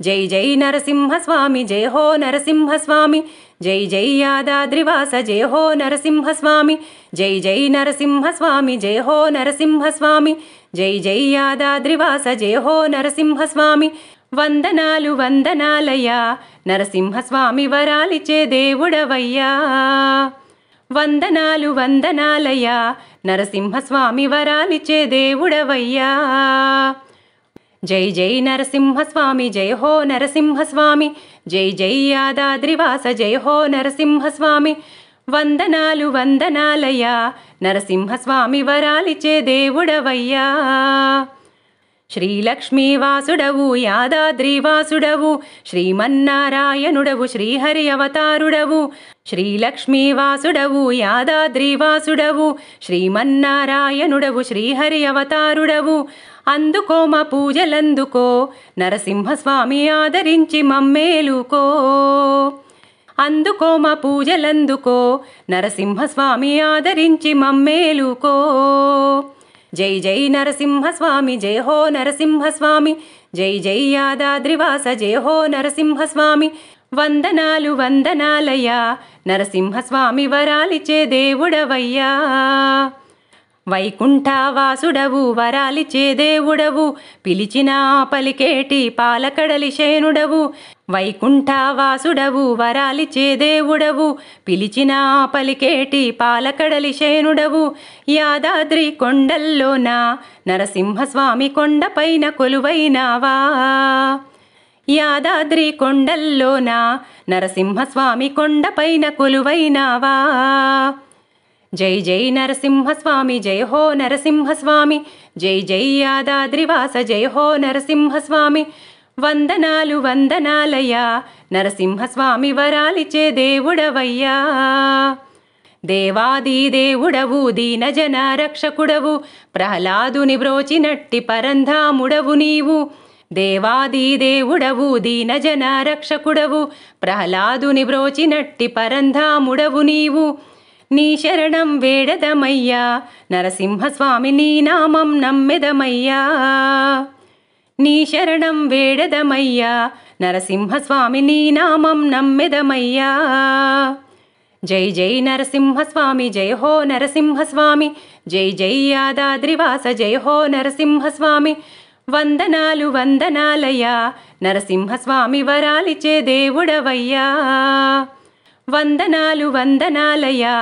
జై జై నరసింహస్వామి జయ హో నరసింహస్వామి జై జై యాదాద్రివాస జయ హో నరసింహస్వామి జై జై నరసింహస్వామి జయ హో నరసింహస్వామి జై జై యాదాద్రివాస జయ హో నరసింహస్వామి వందనాలు వందనాలయ్యా నరసింహస్వామి వరాలిచ్చే దేవుడవయ్యా వందనాలు వందనాలయ్యా నరసింహస్వామి వరాలిచ్చే దేవుడవయ్యా జై జై నరసింహస్వామి జయ హో నరసింహస్వామి జై జై యాదాద్రివాస జయ హో నరసింహస్వామి వందనాలు వందనాలయ్యా నరసింహస్వామి వరాలిచ్చే దేవుడవయ్యా శ్రీలక్ష్మీవాసుడవు యాదాద్రివాసుడవు శ్రీమన్నారాయణుడవు శ్రీహరి అవతారుడవు శ్రీలక్ష్మీవాసుడవు యాదాద్రివాసుడవు శ్రీమన్నారాయణుడవు శ్రీహరి అవతారుడవు అందుకో మా పూజలందుకో నరసింహస్వామి ఆదరించి మమ్మేలుకో అందుకో మా పూజలందుకో నరసింహస్వామి ఆదరించి మమ్మేలుకో జై జై నరసింహస్వామి జయ హో నరసింహస్వామి జై జై యాదాద్రివాస జయ హో నరసింహస్వామి వందనాలు వందనాలయ్యా నరసింహస్వామి వరాలిచ్చే దేవుడవయ్యా వైకుంఠవాసుడవు వరాలిచ్చే దేవుడవు పిలిచినా పలికేటి పాలకడలి శేనుడవు వైకుంఠవాసుడవు వరాలిచ్చే దేవుడవు పిలిచినా పలికేటి పాలకడలి శేనుడవు యాదాద్రి కొండల్లోన నరసింహస్వామి కొండపైన కొలువైనావా యాదాద్రి కొండల్లోన నరసింహస్వామి కొండపైన కొలువైనావా జై జై నరసింహస్వామి జయ హో నరసింహస్వామి జై జై యాదాద్రివాస జయ హో నరసింహస్వామి వందనాలు వందనాలయ్యా నరసింహస్వామి వరాలిచ్చే దేవుడవయ్యా దేవాది దేవుడవు దీనజన రక్షకుడవు ప్రహ్లాదుని బ్రోచినట్టి పరంధాముడవు నీవు దేవాది దేవుడవు దీనజన రక్షకుడవు ప్రహ్లాదుని బ్రోచినట్టి పరంధాముడవు నీవు నీ శరణం వేడదమయ్యా నరసింహస్వామి నీ నామం నమ్మెదమయ్యా నీ శరణం వేడదమయ్యా నరసింహస్వామి నీ నామం నమ్మెదమయ్యా జై జై నరసింహస్వామి జయ హో నరసింహస్వామి జై జై యాదాద్రివాస జయ హో నరసింహస్వామి వందనాలు వందనాలయ్యా నరసింహస్వామి వరాలిచ్చే దేవుడవయ్యా వందనాలు వందనాలయ్యా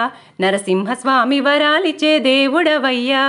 నరసింహస్వామి వరాలిచ్చే దేవుడవయ్యా